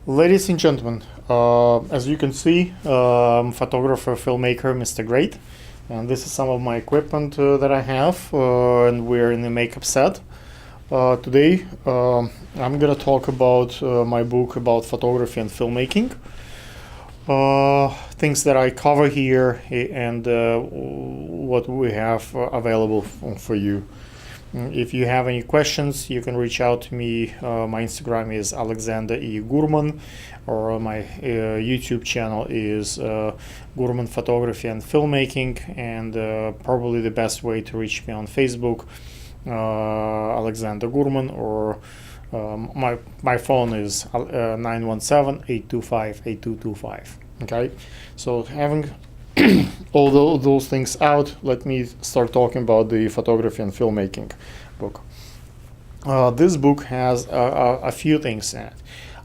Ladies and gentlemen, as you can see, photographer, filmmaker, Mr. Great, and this is some of my equipment that I have, and we're in the makeup set. Today, I'm gonna talk about my book about photography and filmmaking, things that I cover here, and what we have available for you. If you have any questions, you can reach out to me. My Instagram is Alexander E. Gurman, or my YouTube channel is Gurman Photography and Filmmaking, and probably the best way to reach me on Facebook, Alexander Gurman, or my phone is 917-825-8225. Okay, so having all those things out, let me start talking about the photography and filmmaking book. This book has a few things in it.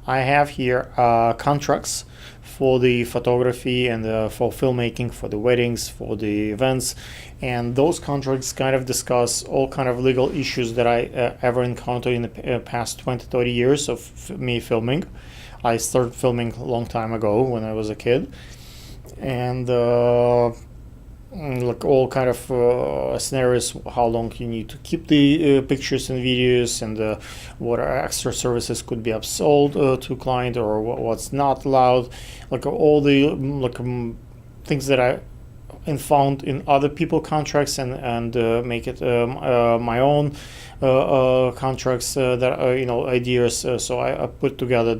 I have here contracts for the photography and for filmmaking, for the weddings, for the events, and those contracts kind of discuss all kind of legal issues that I ever encountered in the past 20-30 years of me filming. I started filming a long time ago when I was a kid, and like all kind of scenarios, how long you need to keep the pictures and videos, and what extra services could be upsold to client, or what's not allowed, like all the things that I found in other people contracts, and make it my own contracts that ideas. So I put together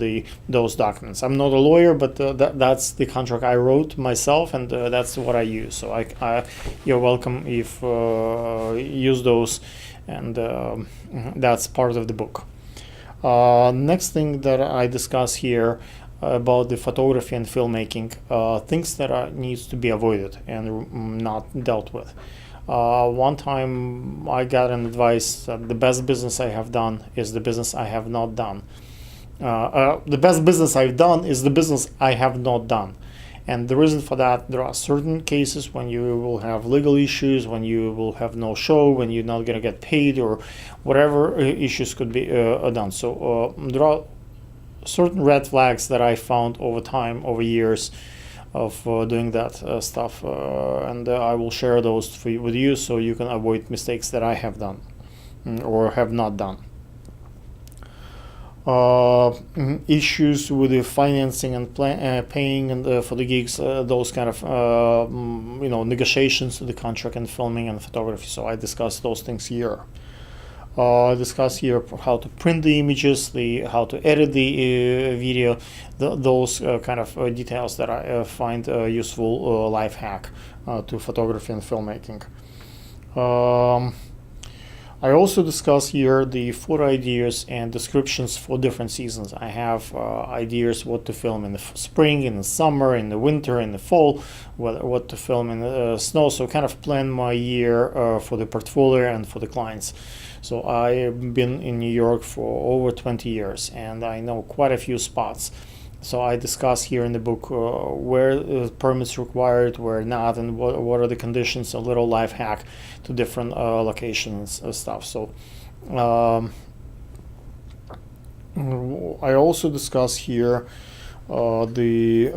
those documents. I'm not a lawyer, but that's the contract I wrote myself, and that's what I use. So you're welcome if use those, and that's part of the book. Next thing that I discuss here about the photography and filmmaking, things that needs to be avoided and not dealt with. One time I got an advice that the best business I have done is the business I have not done. The best business I've done is the business I have not done. And the reason for that, there are certain cases when you will have legal issues, when you will have no show, when you're not going to get paid, or whatever issues could be done. So there are certain red flags that I found over time, over years of doing that stuff, and I will share those with you so you can avoid mistakes that I have done or have not done. Issues with the financing and paying and for the gigs, those kind of negotiations, the contract and filming and photography. So I discuss those things here. Discuss here how to print the images, how to edit the video, those kind of details that I find useful life hack to photography and filmmaking. I also discuss here the photo ideas and descriptions for different seasons. I have ideas what to film in the spring, in the summer, in the winter, in the fall, what to film in the snow. So kind of plan my year for the portfolio and for the clients. So I've been in New York for over 20 years, and I know quite a few spots. So I discuss here in the book where permits required, where not, and what are the conditions, a little life hack to different locations and stuff. So I also discuss here the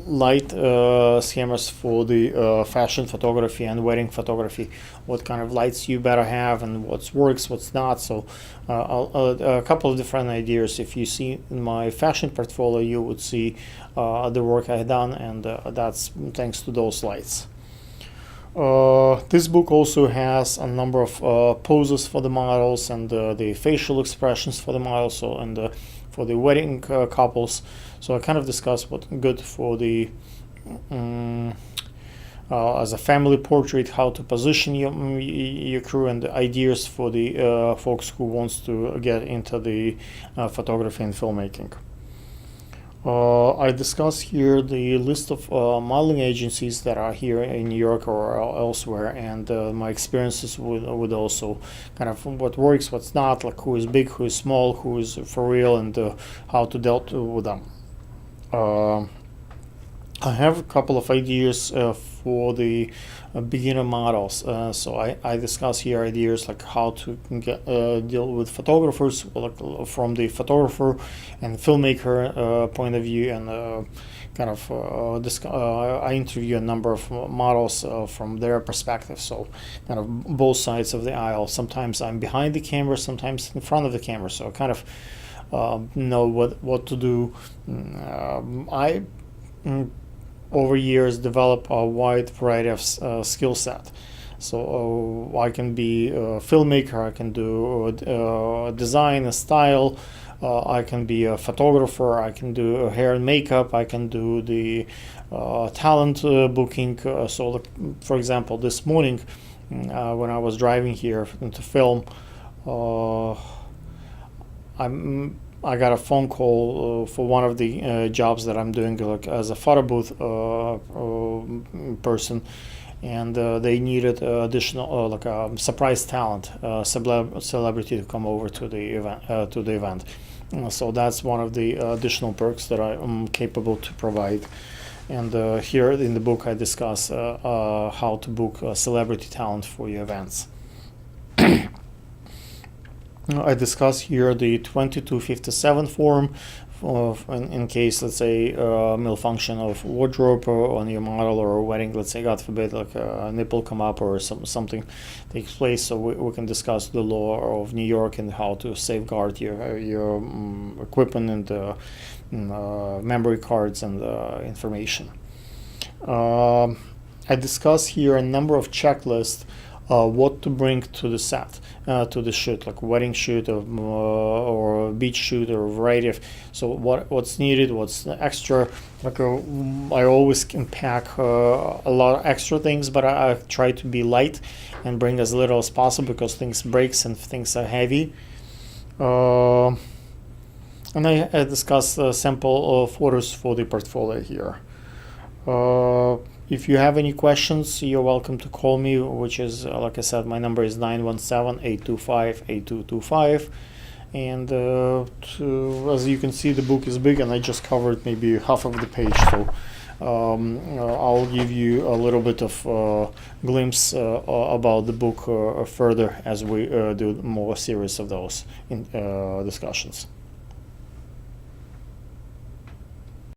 light schemas for the fashion photography and wedding photography, what kind of lights you better have and what works, what's not. So a couple of different ideas. If you see in my fashion portfolio, you would see the work I've done, and that's thanks to those lights. This book also has a number of poses for the models, and the facial expressions for the models, so, and for the wedding couples. So I kind of discuss what's good for the as a family portrait, how to position your crew, and the ideas for the folks who wants to get into the photography and filmmaking. I discuss here the list of modeling agencies that are here in New York or elsewhere, and my experiences with also kind of what works, what's not, like who is big, who is small, who is for real, and how to deal with them. I have a couple of ideas for the beginner models. So I discuss here ideas like how to deal with photographers, like, from the photographer and filmmaker point of view, and I interview a number of models from their perspective. So kind of both sides of the aisle. Sometimes I'm behind the camera, sometimes in front of the camera. So I kind of know what to do. I over years develop a wide variety of skill set. So I can be a filmmaker, I can do design and style, I can be a photographer, I can do hair and makeup, I can do the talent booking. For example, this morning when I was driving here to film, I got a phone call for one of the jobs that I'm doing, like as a photo booth person, and they needed additional like a surprise talent, celebrity to come over to the event. So that's one of the additional perks that I am capable to provide. And here in the book I discuss how to book celebrity talent for your events. I discuss here the 2257 form in case, let's say, malfunction of wardrobe on your model or a wedding, let's say, God forbid, like a nipple come up or something takes place. So we can discuss the law of New York and how to safeguard your equipment and memory cards and information. I discuss here a number of checklists what to bring to the set, to the shoot, like wedding shoot or beach shoot, or a variety of. So what's needed, what's extra. Like I always can pack a lot of extra things, but I try to be light and bring as little as possible because things breaks and things are heavy. And I discuss sample photos for the portfolio here. If you have any questions, you're welcome to call me, which is, like I said, my number is 917-825-8225. And as you can see, the book is big and I just covered maybe half of the page. So I'll give you a little bit of glimpse about the book further as we do more series of those discussions.